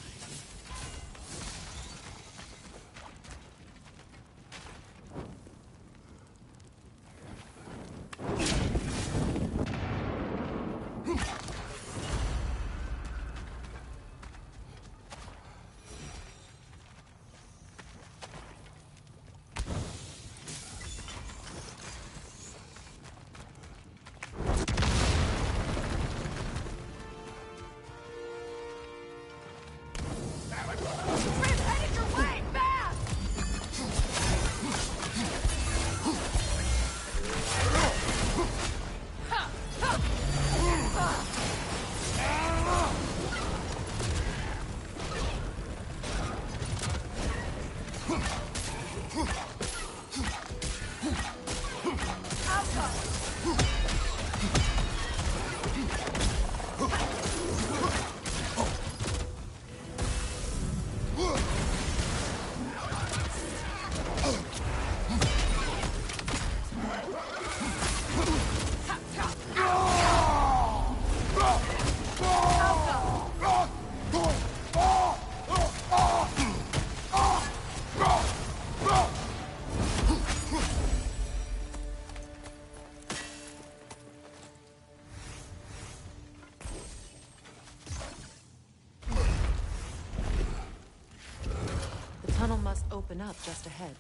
open up just ahead.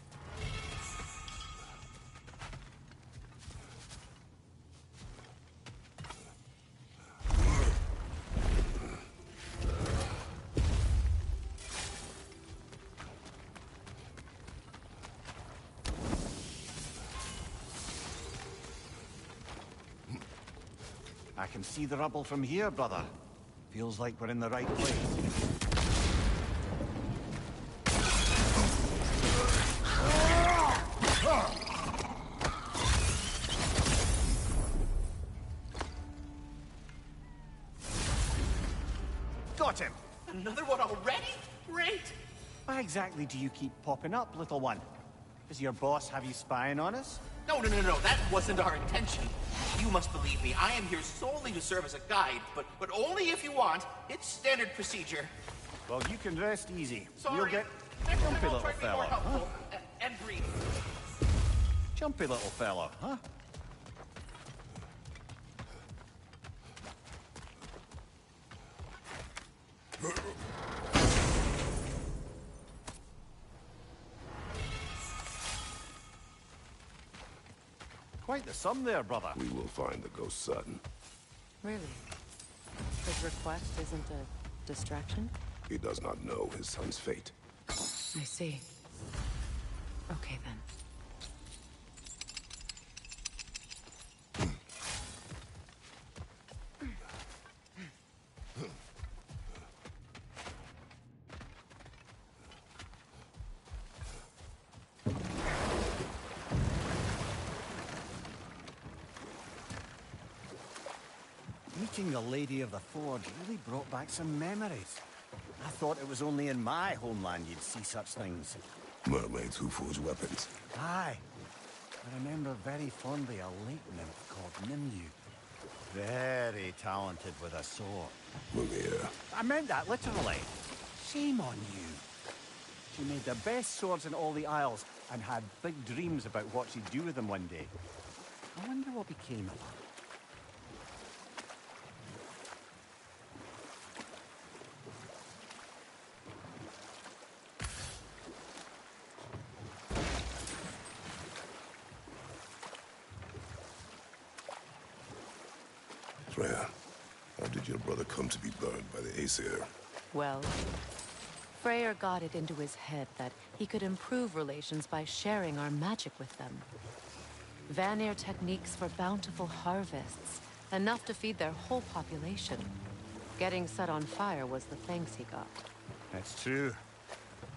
I can see the rubble from here, brother. Feels like we're in the right place. Got him! Another one already? Great! Why exactly do you keep popping up, little one? Does your boss have you spying on us? No, that wasn't our intention. You must believe me, I am here solely to serve as a guide, but only if you want. It's standard procedure. Well, you can rest easy. Sorry. You'll get... Next time Jumpy I'll little try to be more fella, huh? helpful and brief. Jumpy little fellow, huh? Quite the sum there, brother. We will find the ghost son. Really? His request isn't a distraction? He does not know his son's fate. I see. Okay, then. Meeting the Lady of the Forge really brought back some memories. I thought it was only in my homeland you'd see such things. Mermaids who forge weapons. Aye. I remember very fondly a lake nymph called Nimue. Very talented with a sword. Mumia. I meant that literally. Shame on you. She made the best swords in all the Isles and had big dreams about what she'd do with them one day. I wonder what became of her. Freya, how did your brother come to be burned by the Aesir? Well, Freyr got it into his head that he could improve relations by sharing our magic with them. Vanir techniques for bountiful harvests, enough to feed their whole population. Getting set on fire was the thanks he got. It's true.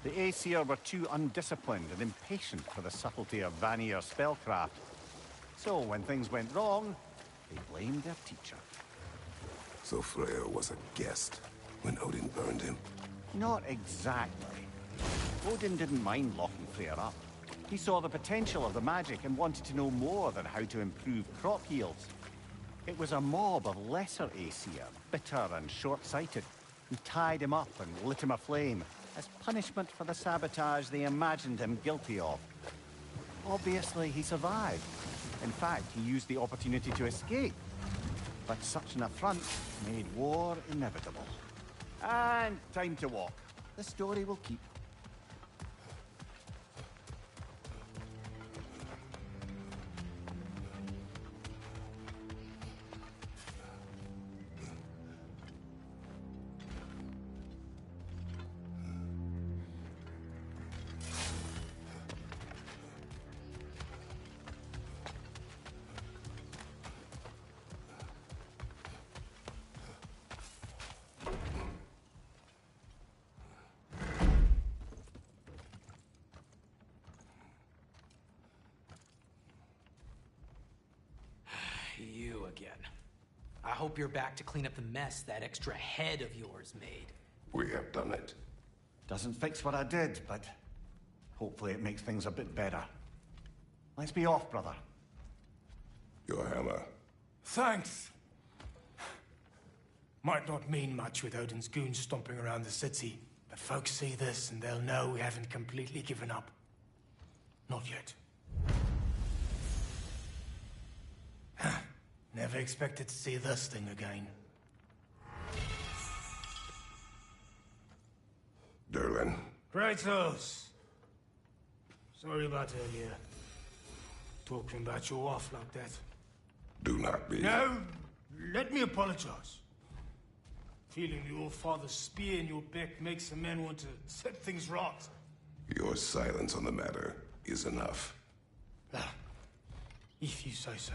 The Aesir were too undisciplined and impatient for the subtlety of Vanir spellcraft. So when things went wrong, they blamed their teacher. So Freya was a guest when Odin burned him? Not exactly. Odin didn't mind locking Freyr up. He saw the potential of the magic and wanted to know more than how to improve crop yields. It was a mob of lesser Aesir, bitter and short-sighted, who tied him up and lit him aflame as punishment for the sabotage they imagined him guilty of. Obviously, he survived. In fact, he used the opportunity to escape. But such an affront made war inevitable. And time to walk. The story will keep. You again. I hope you're back to clean up the mess that extra head of yours made. We have done it. Doesn't fix what I did, but hopefully it makes things a bit better. Let's be off, brother. Your hammer. Thanks. Might not mean much with Odin's goons stomping around the city, but folks see this and they'll know we haven't completely given up. Not yet. Never expected to see this thing again. Derlin. Kratos! Sorry about earlier. Talking about your wife like that. Do not be. No! Let me apologize. Feeling your father's spear in your back makes a man want to set things right. Your silence on the matter is enough. If you say so.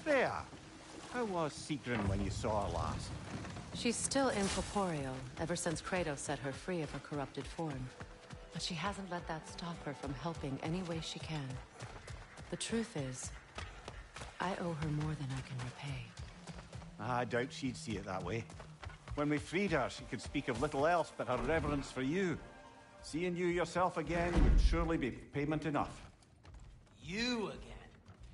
Freya, how was Sigrun when you saw her last? She's still incorporeal, ever since Kratos set her free of her corrupted form. But she hasn't let that stop her from helping any way she can. The truth is, I owe her more than I can repay. I doubt she'd see it that way. When we freed her, she could speak of little else but her reverence for you. Seeing you yourself again would surely be payment enough. You again?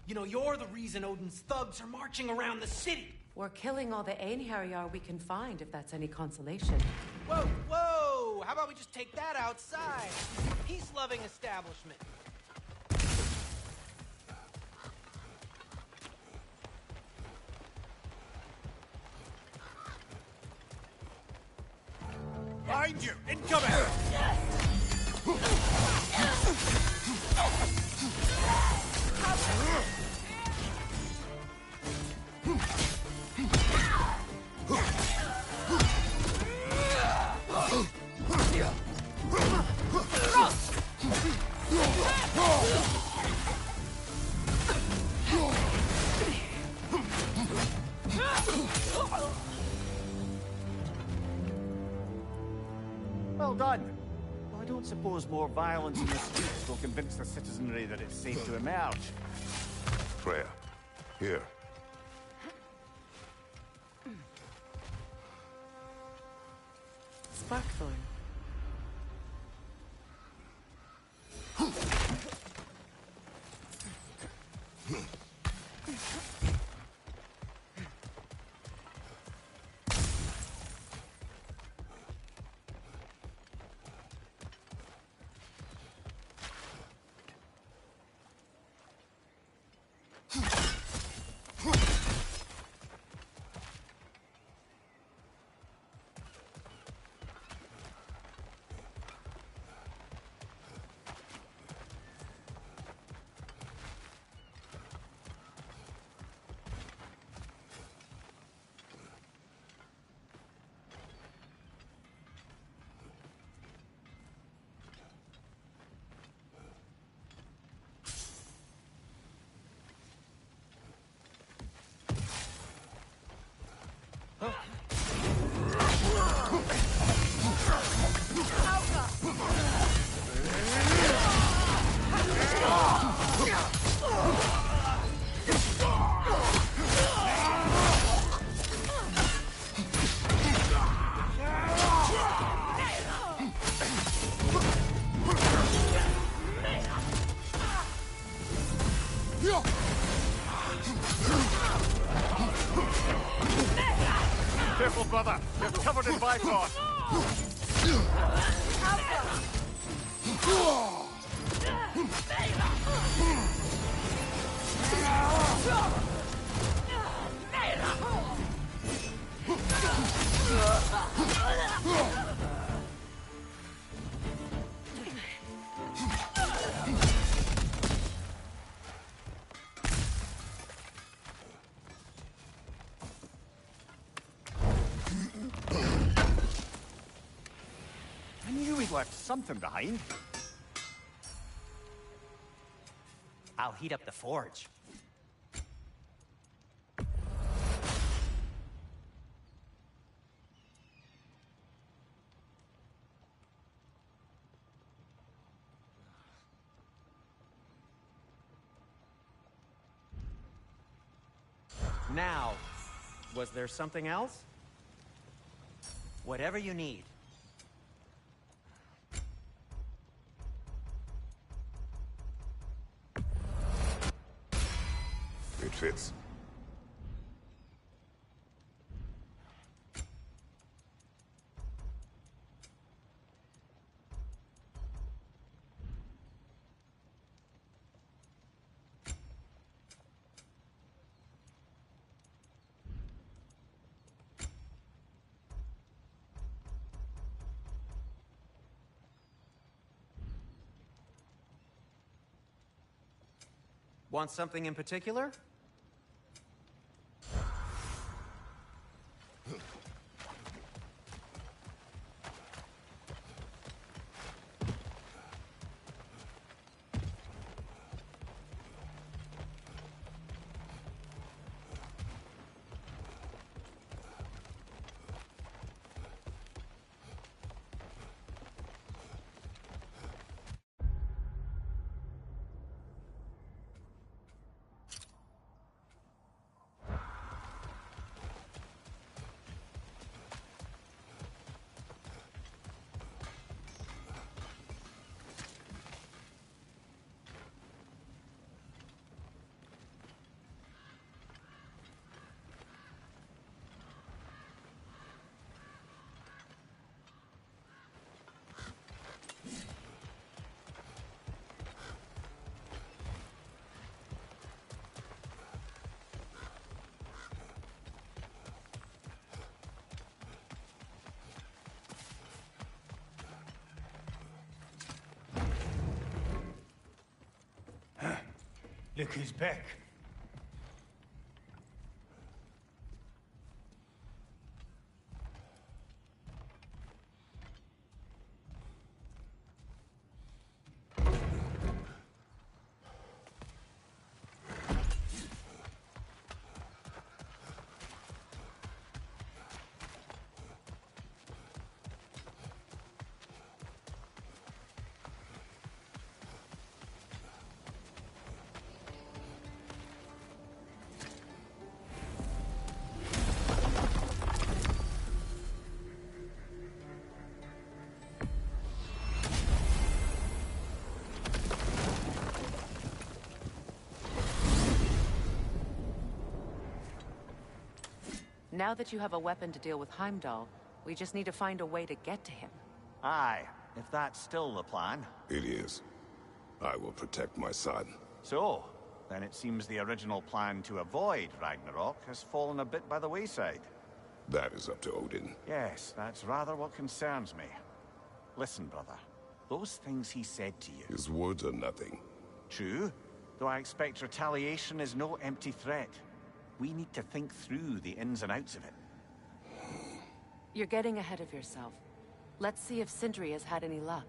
You know, you're the reason Odin's thugs are marching around the city. We're killing all the Einherjar we can find, if that's any consolation. Whoa, whoa! How about we just take that outside? Peace-loving establishment. Behind you! Incoming! Well done. Well, I don't suppose more violence in the streets will convince the citizenry that it's safe to emerge. Freya, here. Sparkthorn. Careful, brother. You're covered in Bifrost. I knew we'd left something behind. I'll heat up the forge. Now, was there something else? Whatever you need. It fits. Want something in particular? Look who's back. Now that you have a weapon to deal with Heimdall, we just need to find a way to get to him. Aye, if that's still the plan. It is. I will protect my son. So, then it seems the original plan to avoid Ragnarok has fallen a bit by the wayside. That is up to Odin. Yes, that's rather what concerns me. Listen, brother. Those things he said to you... His words are nothing. True, though I expect retaliation is no empty threat. We need to think through the ins and outs of it. You're getting ahead of yourself. Let's see if Sindri has had any luck.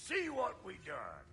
See what we done.